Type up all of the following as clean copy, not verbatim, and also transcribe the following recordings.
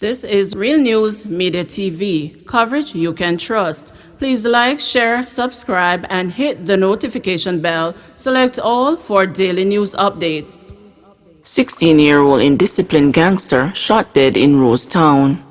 This is Real News Media TV, coverage you can trust. Please like, share, subscribe, and hit the notification bell. Select all for daily news updates. 16-year-old indisciplined gangster shot dead in Rosetown.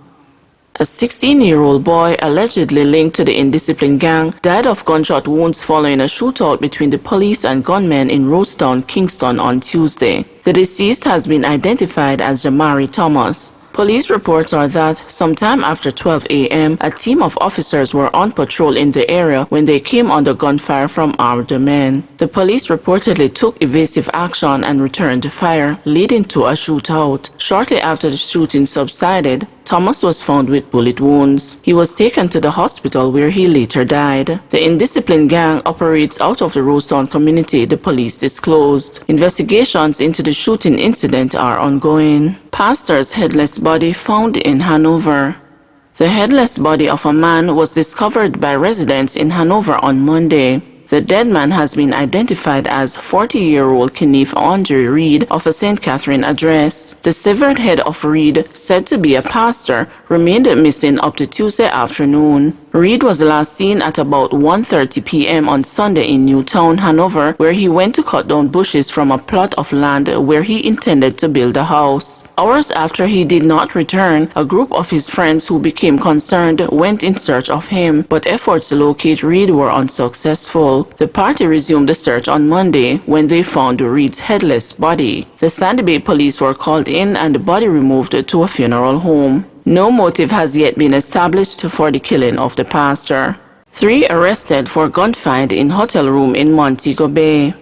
A 16-year-old boy allegedly linked to the indisciplined gang died of gunshot wounds following a shootout between the police and gunmen in Rosetown, Kingston on Tuesday. The deceased has been identified as Jamari Thomas. Police reports are that sometime after 12 a.m., a team of officers were on patrol in the area when they came under gunfire from armed men. The police reportedly took evasive action and returned fire, leading to a shootout. Shortly after the shooting subsided, Thomas was found with bullet wounds. He was taken to the hospital where he later died. The indisciplined gang operates out of the Rosetown community, the police disclosed. Investigations into the shooting incident are ongoing. Pastor's headless body found in Hanover. The headless body of a man was discovered by residents in Hanover on Monday. The dead man has been identified as 40-year-old Kenneth Andre Reed of a St. Catherine address. The severed head of Reed, said to be a pastor, remained missing up to Tuesday afternoon. Reed was last seen at about 1:30 p.m. on Sunday in Newtown, Hanover, where he went to cut down bushes from a plot of land where he intended to build a house. Hours after he did not return, a group of his friends who became concerned went in search of him, but efforts to locate Reed were unsuccessful. The party resumed the search on Monday when they found Reed's headless body. The Sandy Bay police were called in and the body removed to a funeral home. No motive has yet been established for the killing of the pastor. 3 arrested for gunfight in hotel room in Montego Bay.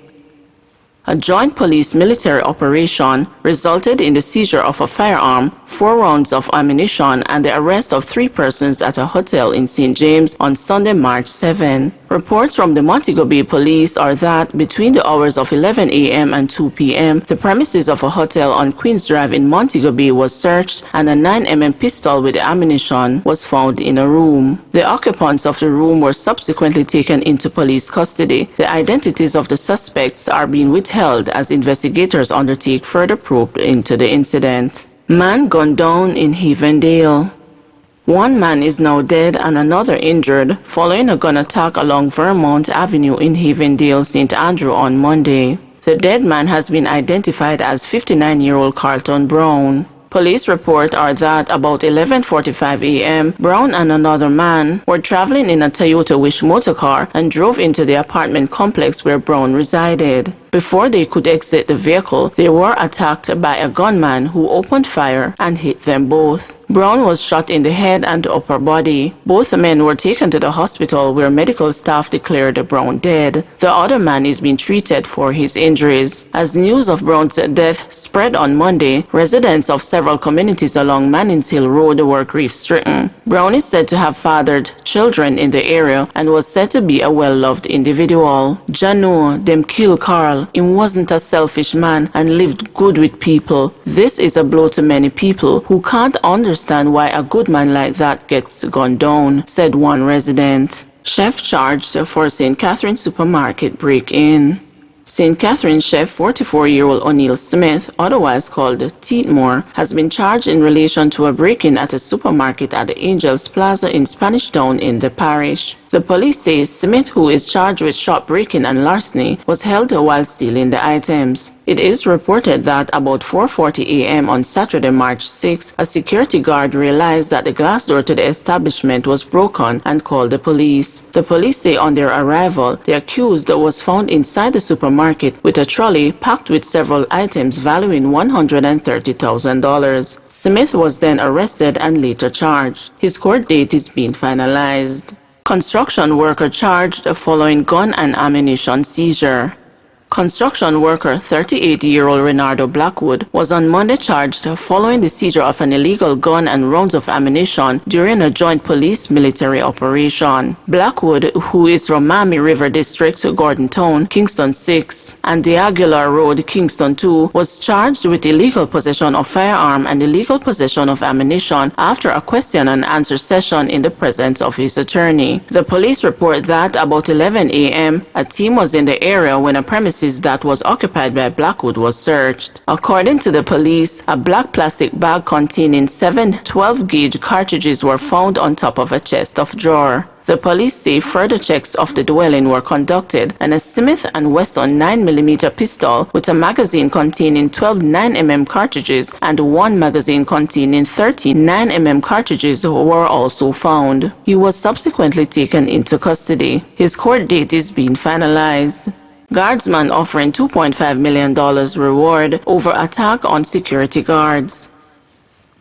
A joint police-military operation resulted in the seizure of a firearm, 4 rounds of ammunition, and the arrest of 3 persons at a hotel in St. James on Sunday, March 7. Reports from the Montego Bay police are that between the hours of 11 a.m. and 2 p.m., the premises of a hotel on Queens Drive in Montego Bay was searched and a 9mm pistol with ammunition was found in a room. The occupants of the room were subsequently taken into police custody. The identities of the suspects are being withheld as investigators undertake further probe into the incident. Man gunned down in Heavendale. 1 man is now dead and another injured following a gun attack along Vermont Avenue in Heavendale, St. Andrew on Monday. The dead man has been identified as 59-year-old Carlton Brown. Police report are that about 11:45 a.m., Brown and another man were traveling in a Toyota Wish motorcar and drove into the apartment complex where Brown resided. Before they could exit the vehicle, they were attacked by a gunman who opened fire and hit them both. Brown was shot in the head and upper body. Both men were taken to the hospital where medical staff declared Brown dead. The other man is being treated for his injuries. As news of Brown's death spread on Monday, residents of several communities along Mannings Hill Road were grief-stricken. Brown is said to have fathered children in the area and was said to be a well-loved individual. Jano, them kill Carl. He wasn't a selfish man and lived good with people. This is a blow to many people who can't understand why a good man like that gets gunned down, said one resident. Chef charged for St. Catherine supermarket break-in. St. Catherine chef 44-year-old O'Neill Smith, otherwise called Teetmore, has been charged in relation to a break-in at a supermarket at the Angels Plaza in Spanish Town in the parish. The police say Smith, who is charged with shop breaking and larceny, was held while stealing the items. It is reported that about 4:40 a.m. on Saturday, March 6, a security guard realized that the glass door to the establishment was broken and called the police. The police say on their arrival, the accused was found inside the supermarket with a trolley packed with several items valuing $130,000. Smith was then arrested and later charged. His court date is being finalized. Construction worker charged following gun and ammunition seizure. Construction worker 38-year-old Renardo Blackwood was on Monday charged following the seizure of an illegal gun and rounds of ammunition during a joint police-military operation. Blackwood, who is from Miami River District, Gordontown, Kingston 6, and the Aguilar Road, Kingston 2, was charged with illegal possession of firearm and illegal possession of ammunition after a question and answer session in the presence of his attorney. The police report that about 11 a.m., a team was in the area when a premises premises that was occupied by Blackwood was searched. According to the police, a black plastic bag containing 7 12-gauge cartridges were found on top of a chest of drawer. The police say further checks of the dwelling were conducted, and a Smith & Wesson 9mm pistol with a magazine containing 12 9mm cartridges and one magazine containing 30 9mm cartridges were also found. He was subsequently taken into custody. His court date is being finalized. Guardsman offering $2.5 million reward over attack on security guards.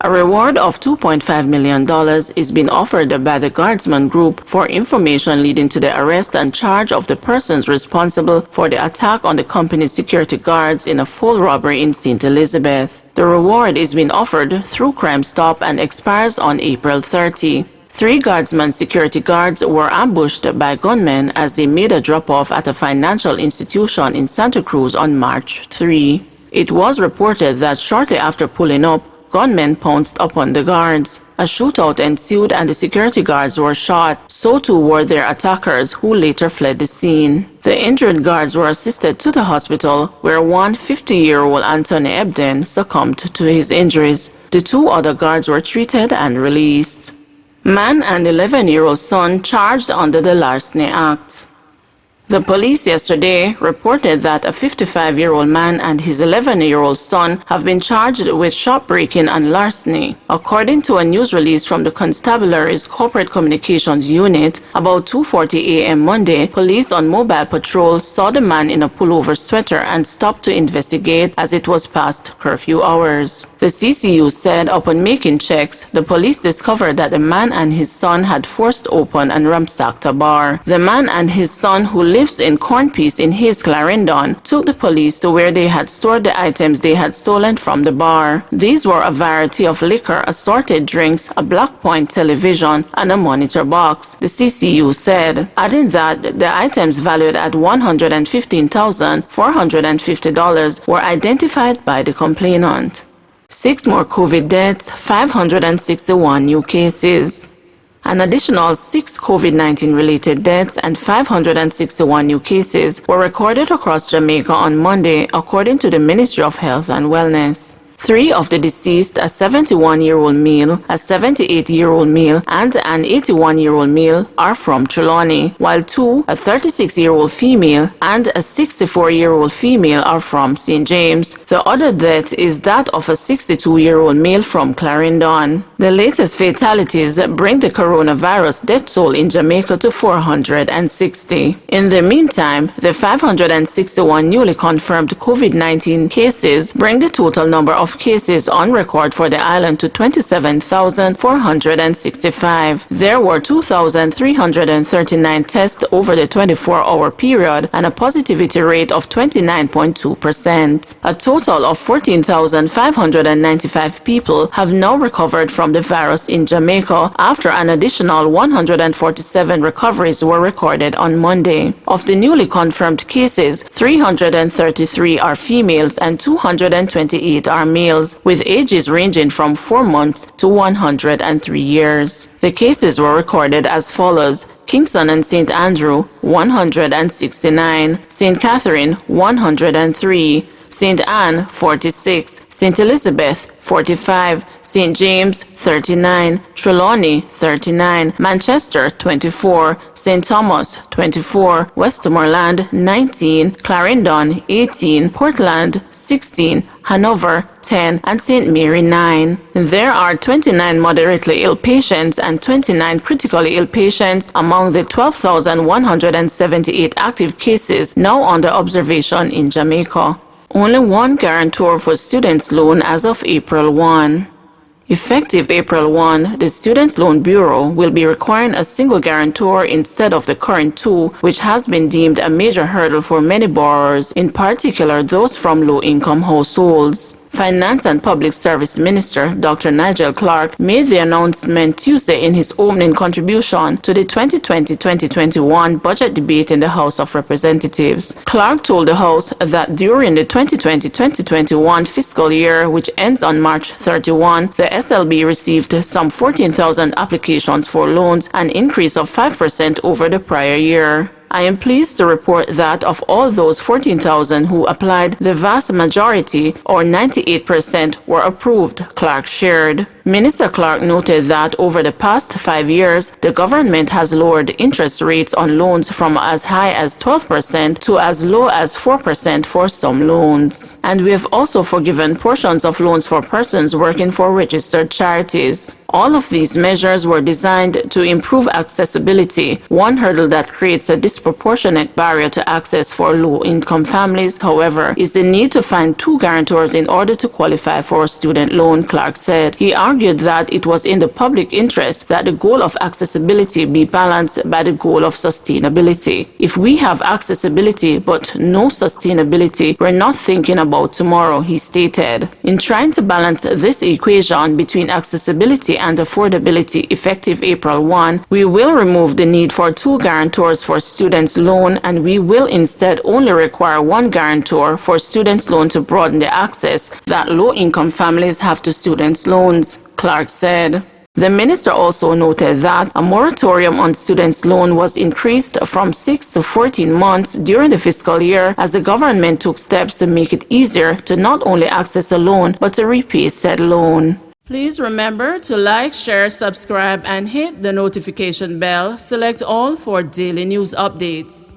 A reward of $2.5 million is being offered by the Guardsman Group for information leading to the arrest and charge of the persons responsible for the attack on the company's security guards in a full robbery in St. Elizabeth. The reward is being offered through Crime Stop and expires on April 30. 3 Guardsman security guards were ambushed by gunmen as they made a drop-off at a financial institution in Santa Cruz on March 3. It was reported that shortly after pulling up, gunmen pounced upon the guards. A shootout ensued and the security guards were shot. So too were their attackers, who later fled the scene. The injured guards were assisted to the hospital, where one 50-year-old Anthony Ebden succumbed to his injuries. The 2 other guards were treated and released. Man and 11-year-old son charged under the Larceny Act. The police yesterday reported that a 55-year-old man and his 11-year-old son have been charged with shopbreaking and larceny. According to a news release from the Constabulary's Corporate Communications Unit, about 2:40 a.m. Monday, police on mobile patrol saw the man in a pullover sweater and stopped to investigate as it was past curfew hours. The CCU said upon making checks, the police discovered that the man and his son had forced open and ransacked a bar. The man and his son, who lives in Cornpeace in Hayes Clarendon, took the police to where they had stored the items they had stolen from the bar. These were a variety of liquor, assorted drinks, a Black Point television, and a monitor box, the CCU said, adding that the items valued at $115,450 were identified by the complainant. 6 more COVID deaths, 561 new cases. An additional 6 COVID-19 related deaths and 561 new cases were recorded across Jamaica on Monday, according to the Ministry of Health and Wellness. 3 of the deceased, a 71-year-old male, a 78-year-old male, and an 81-year-old male, are from Trelawney, while 2, a 36-year-old female, and a 64-year-old female are from St. James. The other death is that of a 62-year-old male from Clarendon. The latest fatalities bring the coronavirus death toll in Jamaica to 460. In the meantime, the 561 newly confirmed COVID-19 cases bring the total number of cases on record for the island to 27,465. There were 2,339 tests over the 24-hour period and a positivity rate of 29.2%. A total of 14,595 people have now recovered from the virus in Jamaica after an additional 147 recoveries were recorded on Monday. Of the newly confirmed cases, 333 are females and 228 are males, with ages ranging from 4 months to 103 years. The cases were recorded as follows: Kingston and St. Andrew, 169, St. Catherine, 103, St. Anne, 46, St. Elizabeth, 45, St. James, 39, Trelawney, 39, Manchester, 24, St. Thomas, 24, Westmoreland, 19, Clarendon, 18, Portland, 16, Hanover, 10, and St. Mary, 9. There are 29 moderately ill patients and 29 critically ill patients among the 12,178 active cases now under observation in Jamaica. Only 1 guarantor for students' loan as of April 1. Effective April 1, the Students' Loan Bureau will be requiring a single guarantor instead of the current 2, which has been deemed a major hurdle for many borrowers, in particular those from low-income households. Finance and Public Service Minister Dr. Nigel Clark made the announcement Tuesday in his opening contribution to the 2020-2021 budget debate in the House of Representatives. Clark told the House that during the 2020-2021 fiscal year, which ends on March 31, the SLB received some 14,000 applications for loans, an increase of 5% over the prior year. I am pleased to report that of all those 14,000 who applied, the vast majority, or 98%, were approved, Clark shared. Minister Clark noted that over the past 5 years, the government has lowered interest rates on loans from as high as 12% to as low as 4% for some loans. And we have also forgiven portions of loans for persons working for registered charities. All of these measures were designed to improve accessibility. One hurdle that creates a disproportionate barrier to access for low-income families, however, is the need to find 2 guarantors in order to qualify for a student loan, Clark said. He argued that it was in the public interest that the goal of accessibility be balanced by the goal of sustainability. If we have accessibility but no sustainability, we're not thinking about tomorrow, he stated. In trying to balance this equation between accessibility and affordability effective April 1, we will remove the need for 2 guarantors for students' loan, and we will instead only require 1 guarantor for students' loan to broaden the access that low-income families have to students' loans, Clark said. The minister also noted that a moratorium on students' loan was increased from 6 to 14 months during the fiscal year as the government took steps to make it easier to not only access a loan but to repay said loan. Please remember to like, share, subscribe, and hit the notification bell. Select all for daily news updates.